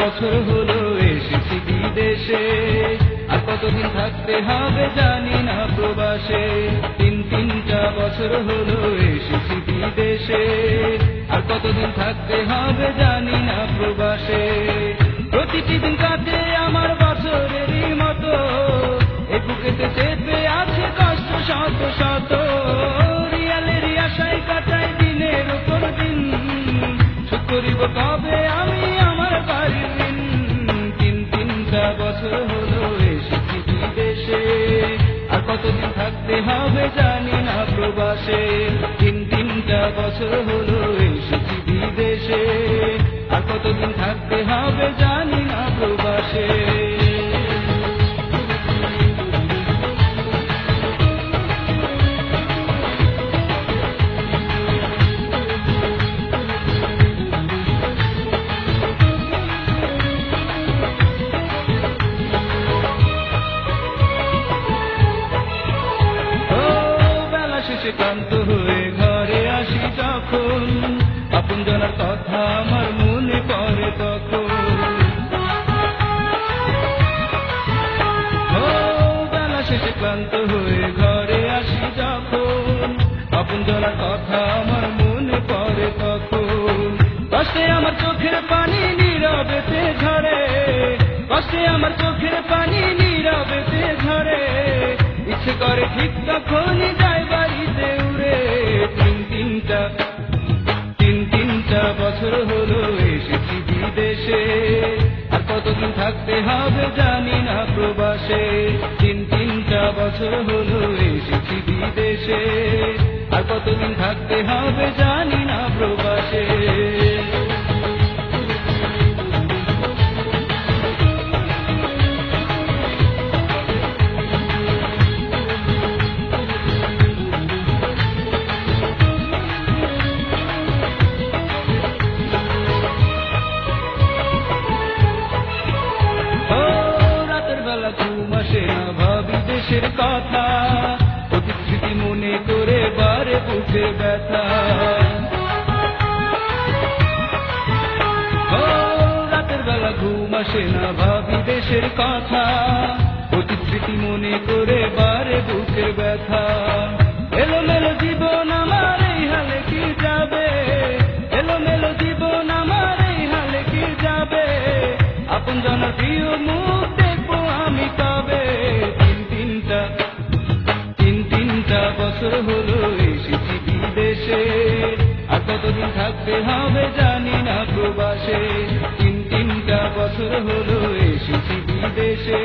বছর হলো এসেছি বিদেশে, আর কতদিন থাকতে হবে জানি না প্রবাসে। তিনটা বছর হলো এসেছি বিদেশে, আর কতদিন থাকতে হবে জানি না প্রবাসে। প্রতিটি দিন কাটে আমার বছরেরই মতো, এ বুকেতে চেপে আছে কষ্ট শত শত। রিয়ালেরই আশায় কাটাই দিনের উপর দিন, শোধ করিব কবে আমি আমার বাড়ির ঋণ। তিনটা বছর হলো এসেছি বিদেশে, আর কতদিন থাকতে হবে জানি না প্রবাসে। তিনটা বছর হলো এসেছি বিদেশে, আর কতদিন থাকতে হবে জানি না প্রবাসে। শেষে ক্লান্ত হয়ে ঘরে আসি যখন, আপন জনার কথা আমার মনে পড়ে তখন। বেলা শেষে ক্লান্ত হয়ে ঘরে আসি যখন, আপন জনার কথা আমার মনে পড়ে তখন। কষ্টে আমার চোখের পানি নীরবেতে ঝরে, কষ্টে আমার চোখের পানি নীরবেতে ঝরে। ইচ্ছে করে ঠিক তখনই যাই বাড়িতে উড়ে। তিনটা বছর হলো এসেছি বিদেশে, আর কতদিন থাকতে হবে জানি না প্রবাসে। তিনটা বছর হলো এসেছি বিদেশে, আর কতদিন থাকতে হবে জানি না প্রবাসে। ঘুম আসে না ভাবি দেশের কথা, অতীত স্মৃতি মনে করে বারে বুকে ব্যথা। রাতের বেলা ঘুম আসে না ভাবি দেশের কথা, অতীত স্মৃতি মনে করে বারে বুকের ব্যথা। এলোমেলো জীবন আমার এই হালে কি যাবে, এলোমেলো জীবন আমার এই হালে কি যাবে। আপন জনের প্রিয় মুখ দেখবো আমি কবে। তিনটা বছর হলো এসেছি বিদেশে, আর কতদিন থাকতে হবে জানি না প্রবাসে। তিনটা বছর হলো এসেছি বিদেশে,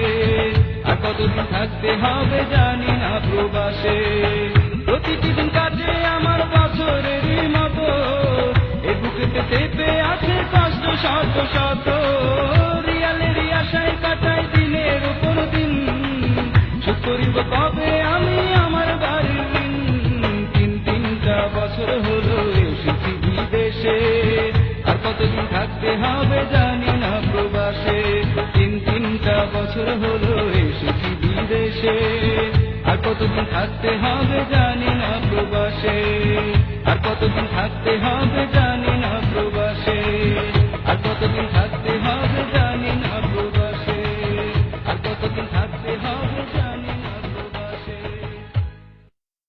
আর কতদিন থাকতে হবে জানি না প্রবাসে। প্রতিটি দিন কাটে আমার বছরেরই মতো, এ বুকেতে চেপে আছে কষ্ট শত শত। রিয়ালেরই আশায় কাটাই দিনের উপর দিন, শোধ করিব কবে আমি আমার বাড়ির ঋণ। তিনটা বছর হলো এসেছি বিদেশে, আর কতদিন থাকতে হবে জানি না প্রবাসে। তিনটা বছর হলো এসেছি বিদেশে, আর কতদিন থাকতে হবে জানি না প্রবাসে। আর কতদিন থাকতে হবে